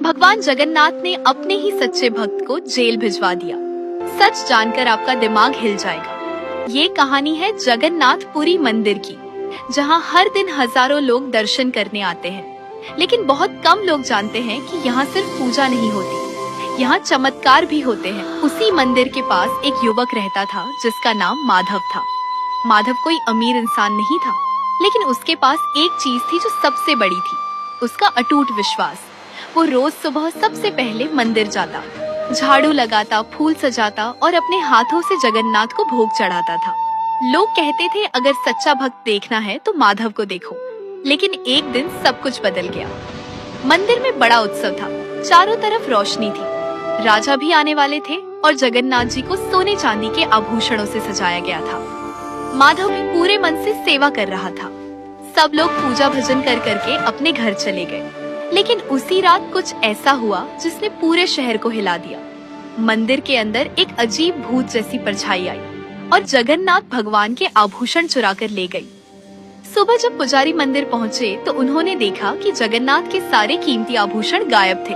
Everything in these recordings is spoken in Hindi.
भगवान जगन्नाथ ने अपने ही सच्चे भक्त को जेल भिजवा दिया। सच जानकर आपका दिमाग हिल जाएगा। ये कहानी है जगन्नाथपुरी मंदिर की, जहाँ हर दिन हजारों लोग दर्शन करने आते हैं। लेकिन बहुत कम लोग जानते हैं कि यहाँ सिर्फ पूजा नहीं होती, यहाँ चमत्कार भी होते हैं। उसी मंदिर के पास एक युवक रहता था जिसका नाम माधव था। माधव कोई अमीर इंसान नहीं था, लेकिन उसके पास एक चीज थी जो सबसे बड़ी थी, उसका अटूट विश्वास। वो रोज सुबह सबसे पहले मंदिर जाता, झाड़ू लगाता, फूल सजाता और अपने हाथों से जगन्नाथ को भोग चढ़ाता था। लोग कहते थे अगर सच्चा भक्त देखना है तो माधव को देखो। लेकिन एक दिन सब कुछ बदल गया। मंदिर में बड़ा उत्सव था, चारों तरफ रोशनी थी। राजा भी आने वाले थे और जगन्नाथ जी को सोने चांदी के आभूषणों से सजाया गया था। माधव भी पूरे मन से सेवा कर रहा था। सब लोग पूजा भजन कर करके अपने घर चले गए। लेकिन उसी रात कुछ ऐसा हुआ जिसने पूरे शहर को हिला दिया। मंदिर के अंदर एक अजीब भूत जैसी परछाई आई और जगन्नाथ भगवान के आभूषण चुरा कर ले गई। सुबह जब पुजारी मंदिर पहुँचे तो उन्होंने देखा कि जगन्नाथ के सारे कीमती आभूषण गायब थे।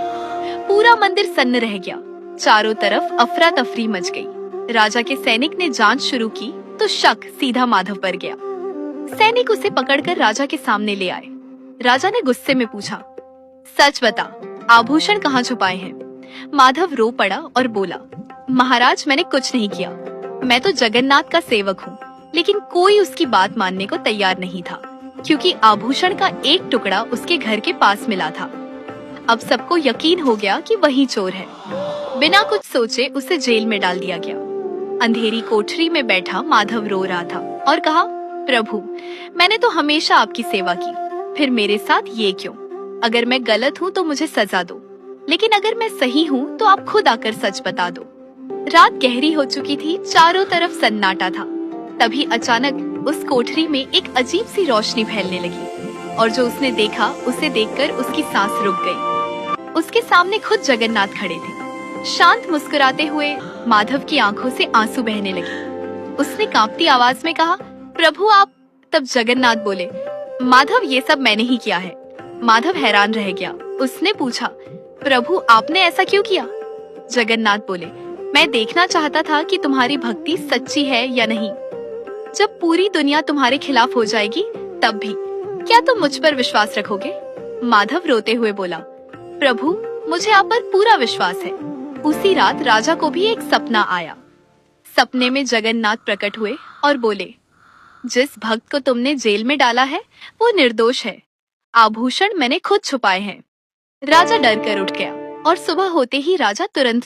पूरा मंदिर सन्न रह गया। चारों तरफ अफरा तफरी मच गई। राजा के सैनिक ने जांच शुरू की तो शक सीधा माधव पर गया। सैनिक उसे पकड़कर राजा के सामने ले आए। राजा ने गुस्से में पूछा, सच बता, आभूषण कहाँ छुपाए हैं? माधव रो पड़ा और बोला, महाराज मैंने कुछ नहीं किया। मैं तो जगन्नाथ का सेवक हूँ। लेकिन कोई उसकी बात मानने को तैयार नहीं था, क्योंकि आभूषण का एक टुकड़ा उसके घर के पास मिला था। अब सबको यकीन हो गया कि वही चोर है। बिना कुछ सोचे उसे जेल में डाल दिया गया। अंधेरी कोठरी में बैठा माधव रो रहा था और कहा, प्रभु मैंने तो हमेशा आपकी सेवा की, फिर मेरे साथ ये क्यों? अगर मैं गलत हूँ तो मुझे सजा दो, लेकिन अगर मैं सही हूँ तो आप खुद आकर सच बता दो। रात गहरी हो चुकी थी, चारों तरफ सन्नाटा था। तभी अचानक उस कोठरी में एक अजीब सी रोशनी फैलने लगी और जो उसने देखा उसे देखकर उसकी सांस रुक गई। उसके सामने खुद जगन्नाथ खड़े थे। शांत मुस्कुराते हुए माधव की आंखों से आंसू बहने लगे। उसने कांपती आवाज में कहा, प्रभु आप। तब जगन्नाथ बोले, माधव ये सब मैंने ही किया है। माधव हैरान रह गया। उसने पूछा, प्रभु आपने ऐसा क्यों किया? जगन्नाथ बोले, मैं देखना चाहता था कि तुम्हारी भक्ति सच्ची है या नहीं। जब पूरी दुनिया तुम्हारे खिलाफ हो जाएगी तब भी क्या तुम मुझ पर विश्वास रखोगे? माधव रोते हुए बोला, प्रभु मुझे आप पर पूरा विश्वास है। उसी रात राजा को भी एक सपना आया। सपने में जगन्नाथ प्रकट हुए और बोले, जिस भक्त को तुमने जेल में डाला है वो निर्दोष है। आभूषण मैंने खुद छुपाए हैं। राजा डर कर उठ गया और सुबह होते ही राजा तुरंत